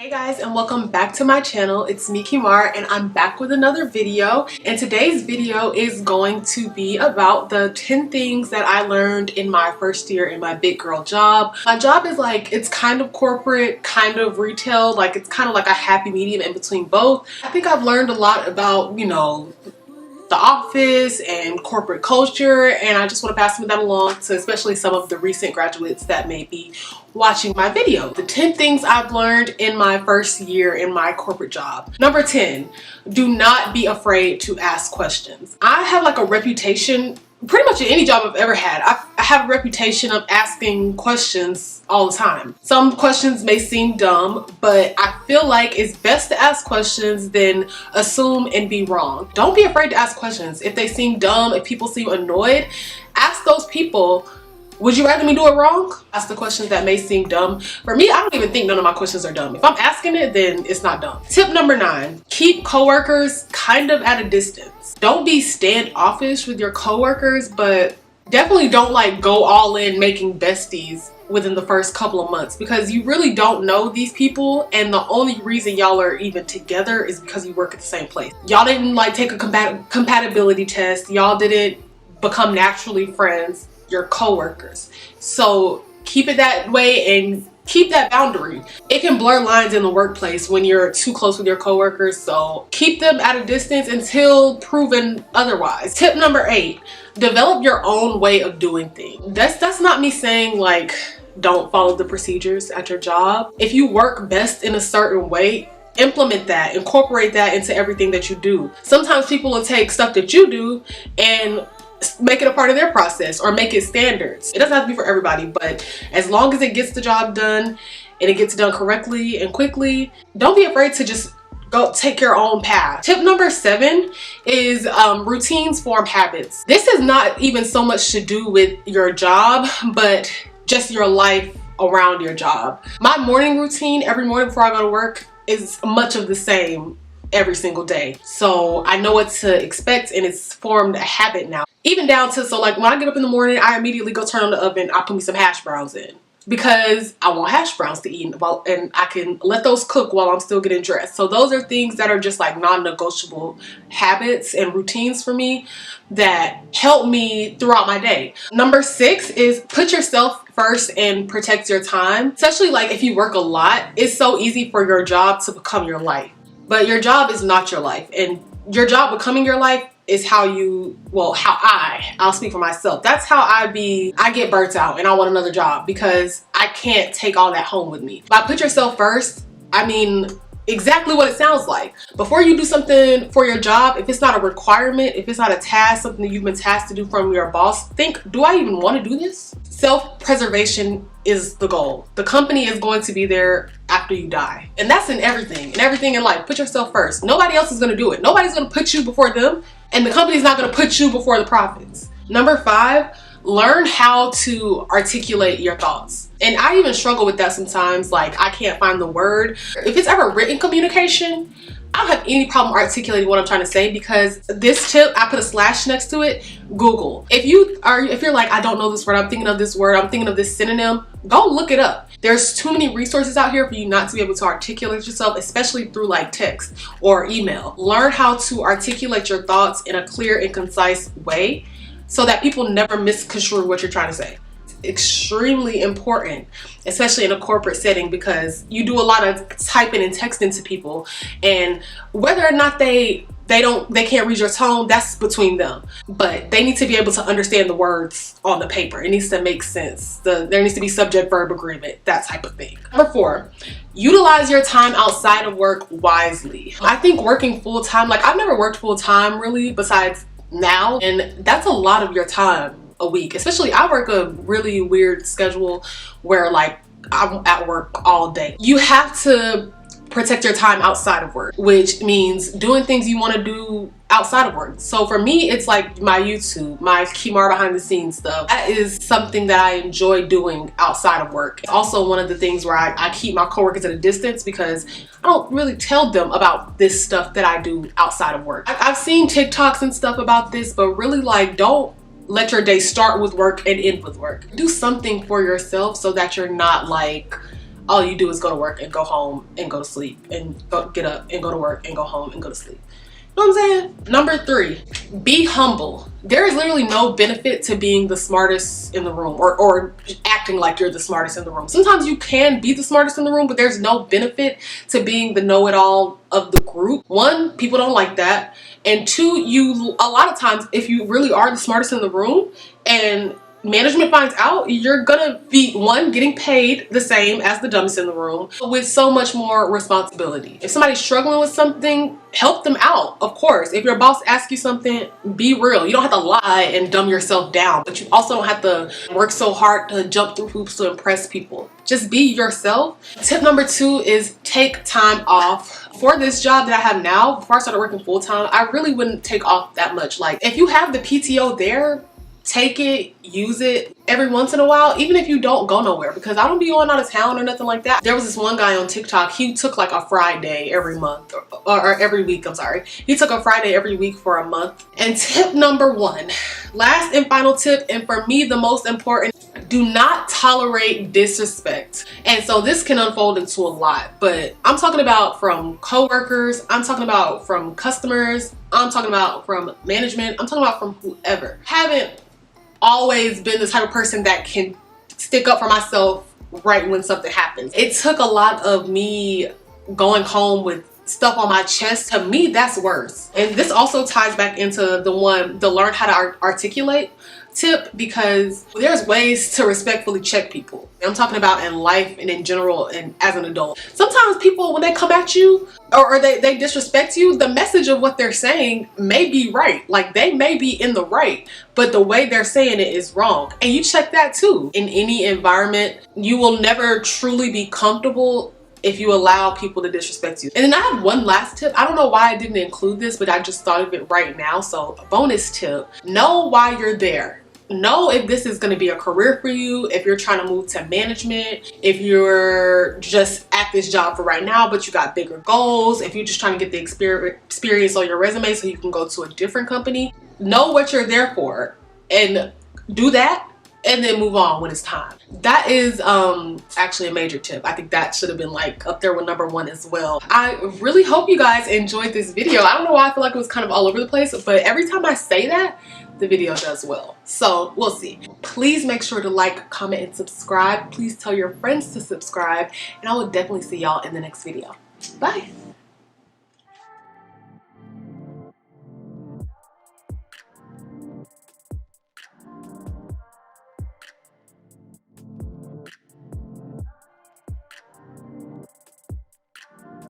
Hey guys, and welcome back to my channel. It's me, Kimar, and I'm back with another video. And today's video is going to be about the 10 things that I learned in my first year in my big girl job. My job is like, it's kind of corporate, kind of retail, like it's kind of like a happy medium in between both. I think I've learned a lot about, the office and corporate culture, and I just want to pass some of that along to especially some of the recent graduates that may be watching my video. The 10 things I've learned in my first year in my corporate job. Number 10, do not be afraid to ask questions. I have like a reputation, pretty much in any job I've ever had, I have a reputation of asking questions all the time. Some questions may seem dumb, but I feel like it's best to ask questions than assume and be wrong. Don't be afraid to ask questions. If they seem dumb, if people seem annoyed, ask those people, would you rather me do it wrong? Ask the questions that may seem dumb. For me, I don't even think none of my questions are dumb. If I'm asking it, then it's not dumb. Tip number 9, keep coworkers kind of at a distance. Don't be standoffish with your coworkers, but definitely don't like go all in making besties within the first couple of months, because you really don't know these people, and the only reason y'all are even together is because you work at the same place. Y'all didn't like take a compatibility test. Y'all didn't become naturally friends. Your coworkers. So keep it that way and keep that boundary. It can blur lines in the workplace when you're too close with your coworkers, so keep them at a distance until proven otherwise. Tip number 8, develop your own way of doing things. That's not me saying like don't follow the procedures at your job. If you work best in a certain way, implement that, incorporate that into everything that you do. Sometimes people will take stuff that you do and make it a part of their process or make it standards. It doesn't have to be for everybody, but as long as it gets the job done and it gets done correctly and quickly, don't be afraid to just go take your own path. Tip number 7 is routines form habits. This is not even so much to do with your job, but just your life around your job. My morning routine every morning before I go to work is much of the same every single day. So I know what to expect, and it's formed a habit now. Even down to, so like when I get up in the morning, I immediately go turn on the oven, I put me some hash browns in, because I want hash browns to eat and I can let those cook while I'm still getting dressed. So those are things that are just like non-negotiable habits and routines for me that help me throughout my day. Number 6 is put yourself first and protect your time. Especially like if you work a lot, it's so easy for your job to become your life. But your job is not your life, and your job becoming your life is how I'll speak for myself. That's how I get burnt out and I want another job, because I can't take all that home with me. By put yourself first, I mean exactly what it sounds like. Before you do something for your job, if it's not a requirement, if it's not a task, something that you've been tasked to do from your boss, think, do I even want to do this? Self-preservation is the goal. The company is going to be there after you die. And that's in everything in life. Put yourself first. Nobody else is going to do it. Nobody's going to put you before them, and the company's not going to put you before the profits. Number 5, learn how to articulate your thoughts. And I even struggle with that sometimes. Like, I can't find the word. If it's ever written communication, I don't have any problem articulating what I'm trying to say, because this tip, I put a slash next to it, Google. If you're like, I don't know this word, I'm thinking of this word, I'm thinking of this synonym, go look it up. There's too many resources out here for you not to be able to articulate yourself, especially through like text or email. Learn how to articulate your thoughts in a clear and concise way so that people never misconstrue what you're trying to say. Extremely important, especially in a corporate setting, because you do a lot of typing and texting to people, and whether or not they can't read your tone, that's between them, but they need to be able to understand the words on the paper. It needs to make sense. There needs to be subject verb agreement, that type of thing. Number 4, utilize your time outside of work wisely. I think working full-time, like I've never worked full-time really besides now, and that's a lot of your time a week. Especially I work a really weird schedule where like I'm at work all day. You have to protect your time outside of work, which means doing things you want to do outside of work. So for me, it's like my YouTube, my Kimar behind the scenes stuff. That is something that I enjoy doing outside of work. It's also one of the things where I keep my coworkers at a distance, because I don't really tell them about this stuff that I do outside of work. I've seen TikToks and stuff about this, but really like don't let your day start with work and end with work. Do something for yourself so that you're not like all you do is go to work and go home and go to sleep and get up and go to work and go home and go to sleep. You know what I'm saying? Number 3, be humble. There is literally no benefit to being the smartest in the room or acting like you're the smartest in the room. Sometimes you can be the smartest in the room, but there's no benefit to being the know-it-all of the group. 1, people don't like that. And 2, a lot of times, if you really are the smartest in the room and management finds out, you're gonna be, 1, getting paid the same as the dumbest in the room with so much more responsibility. If somebody's struggling with something, help them out, of course. If your boss asks you something, be real. You don't have to lie and dumb yourself down, but you also don't have to work so hard to jump through hoops to impress people. Just be yourself. Tip number 2 is take time off. For this job that I have now, before I started working full-time, I really wouldn't take off that much. Like, if you have the PTO there, take it, use it every once in a while, even if you don't go nowhere, because I don't be going out of town or nothing like that. There was this one guy on TikTok, he took like a Friday every month or every week, I'm sorry. He took a Friday every week for a month. And tip number 1, last and final tip, and for me the most important, do not tolerate disrespect. And so this can unfold into a lot, but I'm talking about from coworkers, I'm talking about from customers, I'm talking about from management, I'm talking about from whoever. Haven't always been the type of person that can stick up for myself right when something happens. It took a lot of me going home with stuff on my chest. To me, that's worse. And this also ties back into the learn how to articulate tip, because there's ways to respectfully check people. I'm talking about in life and in general and as an adult. Sometimes people, when they come at you or they disrespect you, the message of what they're saying may be right. Like, they may be in the right, but the way they're saying it is wrong. And you check that too. In any environment, you will never truly be comfortable if you allow people to disrespect you. And then I have one last tip. I don't know why I didn't include this, but I just thought of it right now. So a bonus tip, know why you're there. Know if this is going to be a career for you, if you're trying to move to management, if you're just at this job for right now but you got bigger goals, if you're just trying to get the experience on your resume so you can go to a different company. Know what you're there for and do that, and then move on when it's time. That is actually a major tip. I think that should have been like up there with number 1 as well. I really hope you guys enjoyed this video. I don't know why I feel like it was kind of all over the place, but every time I say that, the video does well. So we'll see. Please make sure to like, comment, and subscribe. Please tell your friends to subscribe, and I will definitely see y'all in the next video. Bye.